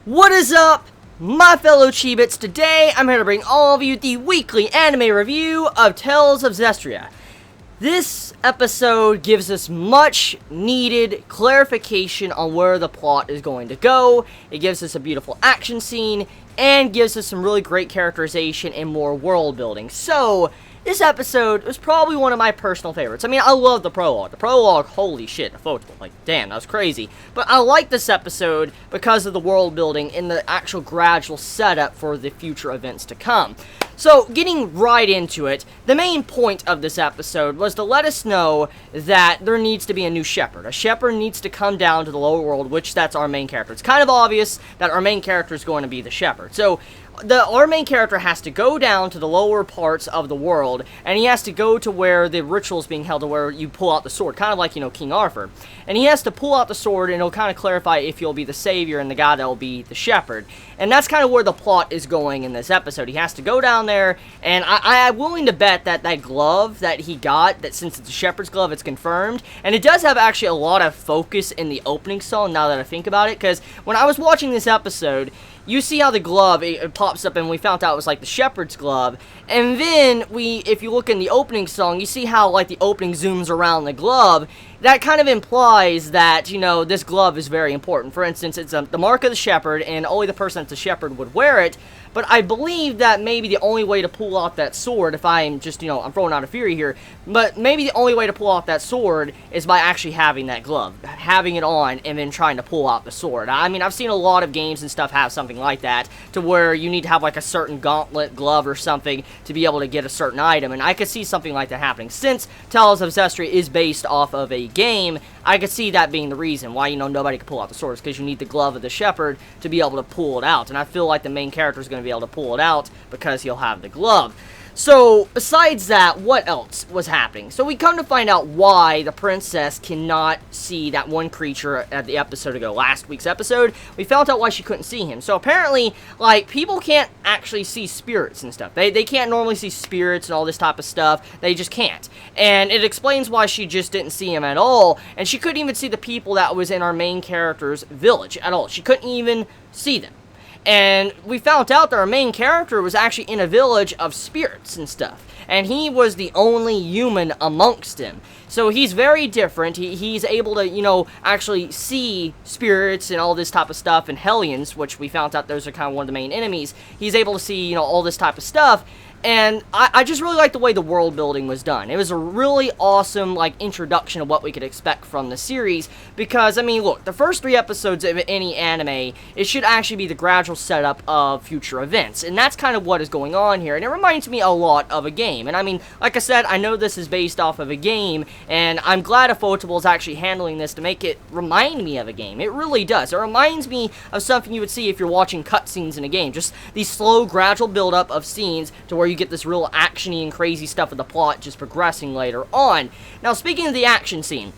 What is up, my fellow Chibits? Today, I'm here to bring all of you the weekly anime review of Tales of Zestiria. This episode gives us much needed clarification on where the plot is going to go. It gives us a beautiful action scene, and gives us some really great characterization and more world building. So, this episode was probably one of my personal favorites. I mean, I love the prologue. The prologue, holy shit, like, damn, that was crazy. But I like this episode because of the world building and the actual gradual setup for the future events to come. So, getting right into it, the main point of this episode was to let us know that there needs to be a new shepherd. A shepherd needs to come down to the lower world, which that's our main character. It's kind of obvious that our main character is going to be the shepherd. So, our main character has to go down to the lower parts of the world, and he has to go to where the ritual is being held, to where you pull out the sword, kind of like, King Arthur. And he has to pull out the sword, and it'll kind of clarify if you'll be the savior and the guy that will be the shepherd. And that's kind of where the plot is going in this episode. He has to go down there, and I'm willing to bet that that glove that he got, that since it's a shepherd's glove, it's confirmed. And it does have actually a lot of focus in the opening song, now that I think about it, because when I was watching this episode, you see how the glove, it pops up, and we found out it was like the shepherd's glove. And then, if you look in the opening song, you see how, like, the opening zooms around the glove. That kind of implies that, this glove is very important. For instance, it's the mark of the shepherd, and only the person that's a shepherd would wear it. But I believe that maybe the only way to pull out that sword, if I'm just, I'm throwing out a theory here, but maybe the only way to pull out that sword is by actually having that glove, having it on, and then trying to pull out the sword. I mean, I've seen a lot of games and stuff have something like that, to where you need to have, like, a certain gauntlet glove or something to be able to get a certain item, and I could see something like that happening. Since Tales of Zestiria is based off of a game, I could see that being the reason why, nobody could pull out the swords, because you need the glove of the shepherd to be able to pull it out, and I feel like the main character is going to be able to pull it out because he'll have the glove. So, besides that, what else was happening? So we come to find out why the princess cannot see that one creature at the episode ago, last week's episode. We found out why she couldn't see him. So apparently, like, people can't actually see spirits and stuff. They can't normally see spirits and all this type of stuff. They just can't. And it explains why she just didn't see him at all. And she couldn't even see the people that was in our main character's village at all. She couldn't even see them. And we found out that our main character was actually in a village of spirits and stuff. And he was the only human amongst them. So he's very different. He's able to, actually see spirits and all this type of stuff, and Hellions, which we found out those are kind of one of the main enemies. He's able to see, all this type of stuff. And I just really like the way the world building was done. It was a really awesome, like, introduction of what we could expect from the series. Because, I mean, look, the first 3 episodes of any anime, it should actually be the gradual setup of future events. And that's kind of what is going on here. And it reminds me a lot of a game. And, I mean, like I said, I know this is based off of a game. And I'm glad Ufotable is actually handling this to make it remind me of a game. It really does. It reminds me of something you would see if you're watching cutscenes in a game. Just these slow, gradual build-up of scenes to where you get this real actiony and crazy stuff of the plot just progressing later on. Now, speaking of the action scene,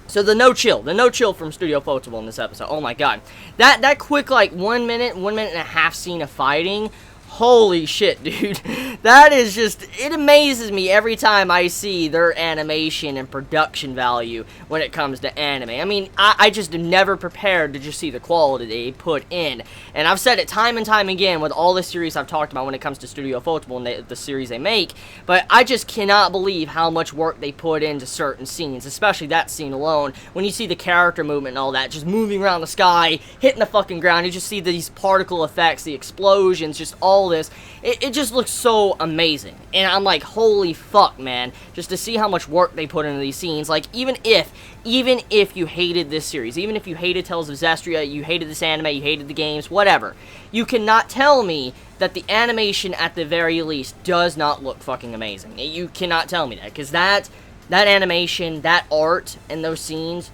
so the no chill from Studio Ufotable in this episode, oh my god. That quick, like, 1 minute and a half scene of fighting, holy shit, dude. That is just, it amazes me every time I see their animation and production value when it comes to anime. I mean, I just am never prepared to just see the quality they put in. And I've said it time and time again with all the series I've talked about when it comes to Studio Ufotable and the series they make, but I just cannot believe how much work they put into certain scenes, especially that scene alone. When you see the character movement and all that, just moving around the sky, hitting the fucking ground, you just see these particle effects, the explosions, just all this. It just looks so amazing. And I'm like, holy fuck, man. Just to see how much work they put into these scenes. Like, even if you hated this series, even if you hated Tales of Zestiria, you hated this anime, you hated the games, whatever, you cannot tell me that the animation, at the very least, does not look fucking amazing. You cannot tell me that. Because that animation, that art, and those scenes,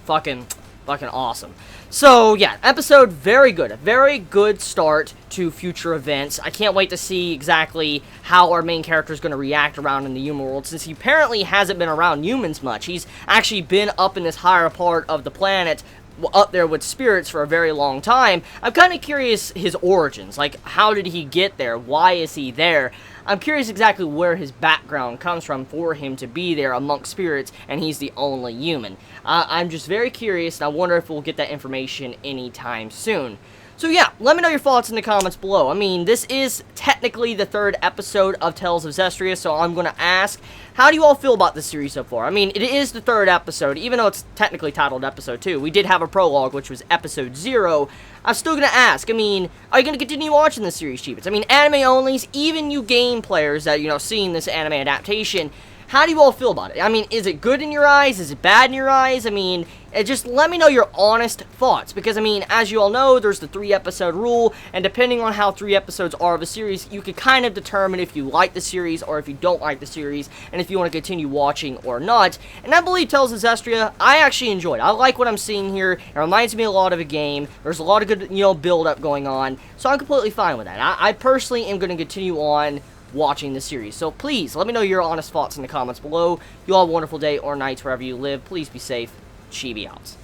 fucking awesome. So, yeah, episode very good. A very good start to future events. I can't wait to see exactly how our main character is going to react around in the human world, since he apparently hasn't been around humans much. He's actually been up in this higher part of the planet up there with spirits for a very long time. I'm kind of curious his origins. Like, how did he get there? Why is he there? I'm curious exactly where his background comes from for him to be there amongst spirits, and he's the only human. I'm just very curious, and I wonder if we'll get that information anytime soon. So yeah, let me know your thoughts in the comments below. I mean, this is technically the 3rd episode of Tales of Zestiria, so I'm going to ask, how do you all feel about this series so far? I mean, it is the 3rd episode, even though it's technically titled Episode 2. We did have a prologue, which was Episode 0. I'm still going to ask, I mean, are you going to continue watching this series, Chibits? I mean, anime-onlys, even you game players that, seeing this anime adaptation, how do you all feel about it? I mean, is it good in your eyes? Is it bad in your eyes? I mean, just let me know your honest thoughts. Because, I mean, as you all know, there's the 3-episode rule. And depending on how 3 episodes are of a series, you can kind of determine if you like the series or if you don't like the series. And if you want to continue watching or not. And I believe Tales of Zestiria, I actually enjoyed. I like what I'm seeing here. It reminds me a lot of a game. There's a lot of good, build-up going on. So I'm completely fine with that. I personally am going to continue on watching the series. So please, let me know your honest thoughts in the comments below. You all have a wonderful day or night wherever you live. Please be safe. Chibi out.